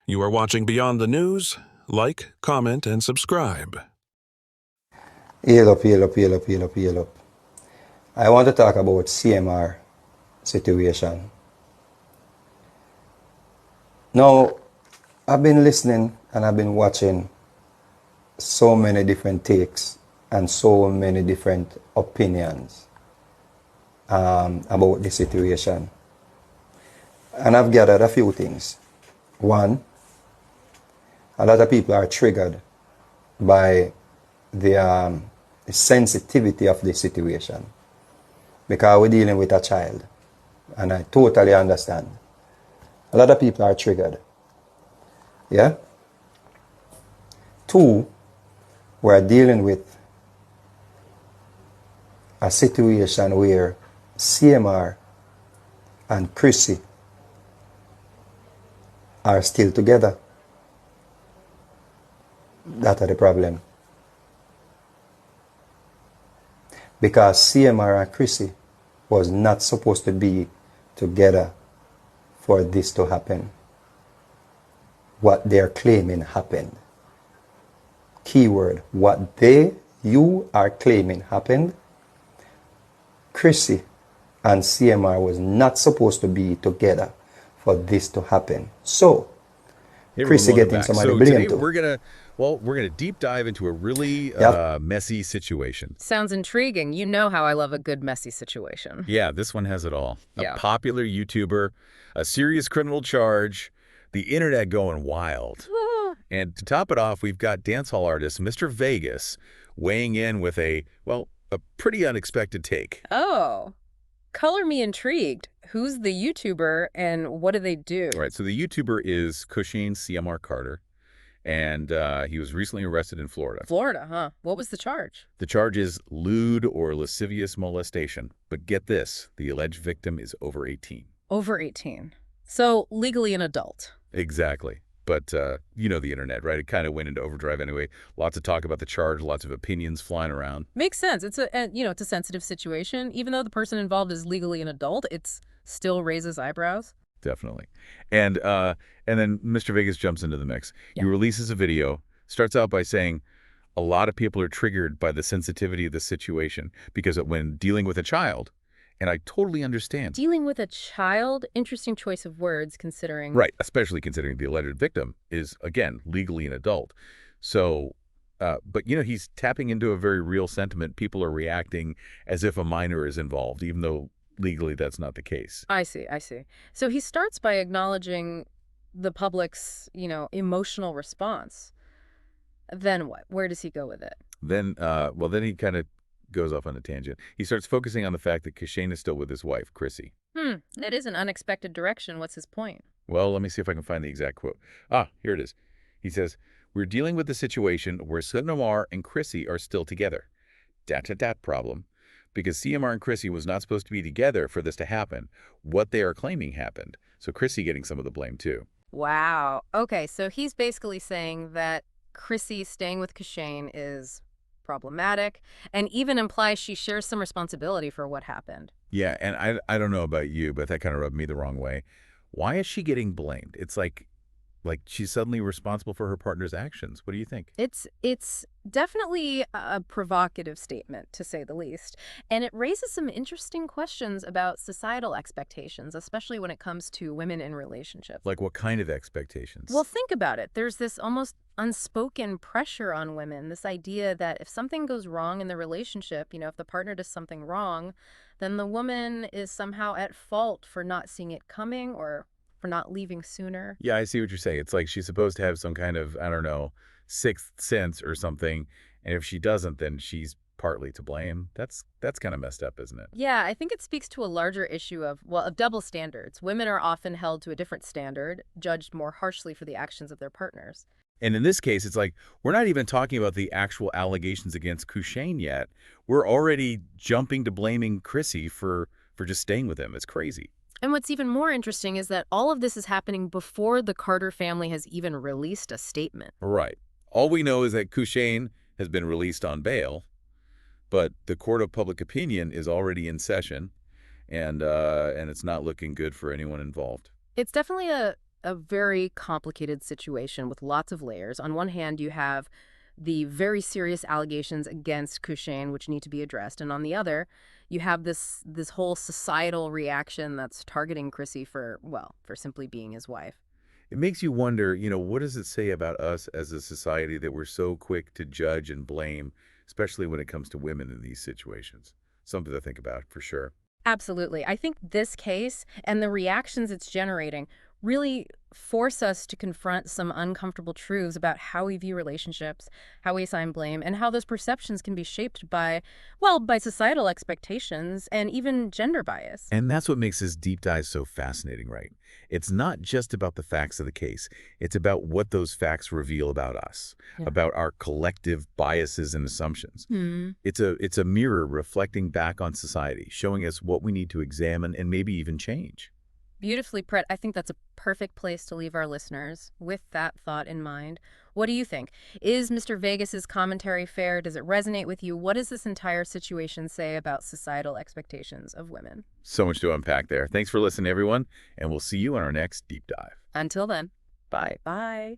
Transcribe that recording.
You are watching Beyond the News. Like, comment, and subscribe. Hail up, hail up, hail up, hail up, hail up. I want to talk about CMR situation. Now, I've been listening and I've been watching so many different takes and so many different opinions about the situation. And I've gathered a few things. One, a lot of people are triggered by the sensitivity of the situation because we're dealing with a child, and I totally understand. A lot of people are triggered. Yeah? Two, we're dealing with a situation where CMR and Chrissy are still together. That's the problem. Because CMR and Chrissy was not supposed to be together for this to happen. What they're claiming happened. Keyword, what you are claiming happened. Chrissy and CMR was not supposed to be together for this to happen. So, Hey, Chrissy getting somebody so blame today too. we're gonna deep dive into a really messy situation. Sounds intriguing. You know how I love a good messy situation. Yeah, this one has it all. Yeah. A popular YouTuber, a serious criminal charge, the internet going wild. And to top it off, we've got dancehall artist Mr.Vegas weighing in with a pretty unexpected take. Oh, color me intrigued. Who's the YouTuber and what do they do? All right, so the YouTuber is Cushing CMR Carter, and he was recently arrested in Florida. Florida, huh? What was the charge? The charge is lewd or lascivious molestation. But get this, the alleged victim is over 18. Over 18. So legally an adult. Exactly. But you know the internet, right? It kind of went into overdrive anyway. Lots of talk about the charge, lots of opinions flying around. Makes sense. It's a sensitive situation. Even though the person involved is legally an adult, it's still raises eyebrows. Definitely. And then Mr. Vegas jumps into the mix. Yeah. He releases a video, starts out by saying a lot of people are triggered by the sensitivity of the situation because when dealing with a child, and I totally understand. Dealing with a child, interesting choice of words considering. Right, especially considering the alleged victim is, again, legally an adult. So, but, he's tapping into a very real sentiment. People are reacting as if a minor is involved, even though legally that's not the case. I see. So he starts by acknowledging the public's, emotional response. Then what? Where does he go with it? Then he kind of goes off on a tangent. He starts focusing on the fact that Cushing is still with his wife, Chrissy. That is an unexpected direction. What's his point? Well, let me see if I can find the exact quote. Here it is. He says, "We're dealing with a situation where CMR and Chrissy are still together. Dat problem. Because CMR and Chrissy was not supposed to be together for this to happen. What they are claiming happened. So Chrissy getting some of the blame too." Wow. Okay, so he's basically saying that Chrissy staying with Cushing is problematic and even implies she shares some responsibility for what happened. Yeah, and I don't know about you, but that kind of rubbed me the wrong way. Why is she getting blamed? It's like she's suddenly responsible for her partner's actions. What do you think? It's definitely a provocative statement, to say the least. And it raises some interesting questions about societal expectations, especially when it comes to women in relationships. Like what kind of expectations? Well, think about it. There's this almost unspoken pressure on women, this idea that if something goes wrong in the relationship, if the partner does something wrong, then the woman is somehow at fault for not seeing it coming or for not leaving sooner. Yeah, I see what you're saying. It's like she's supposed to have some kind of, I don't know, sixth sense or something. And if she doesn't, then she's partly to blame. That's kind of messed up, isn't it? Yeah, I think it speaks to a larger issue of double standards. Women are often held to a different standard, judged more harshly for the actions of their partners. And in this case, it's like we're not even talking about the actual allegations against Cushing yet. We're already jumping to blaming Chrissy for just staying with him. It's crazy. And what's even more interesting is that all of this is happening before the Carter family has even released a statement. Right. All we know is that Cushing has been released on bail, but the court of public opinion is already in session, and it's not looking good for anyone involved. It's definitely a a very complicated situation with lots of layers. On one hand, you have the very serious allegations against Kushain, which need to be addressed, and on the other, you have this whole societal reaction that's targeting Chrissy for, well, for simply being his wife. It makes you wonder, what does it say about us as a society that we're so quick to judge and blame, especially when it comes to women in these situations? Something to think about, for sure. Absolutely. I think this case and the reactions it's generating really force us to confront some uncomfortable truths about how we view relationships, how we assign blame, and how those perceptions can be shaped by, well, by societal expectations and even gender bias. And that's what makes this deep dive so fascinating, right? It's not just about the facts of the case. It's about what those facts reveal about us, Yeah. about our collective biases and assumptions. Hmm. It's a mirror reflecting back on society, showing us what we need to examine and maybe even change. Beautifully, Pret. I think that's a perfect place to leave our listeners with that thought in mind. What do you think? Is Mr. Vegas's commentary fair? Does it resonate with you? What does this entire situation say about societal expectations of women? So much to unpack there. Thanks for listening, everyone, and we'll see you on our next deep dive. Until then, Bye. bye.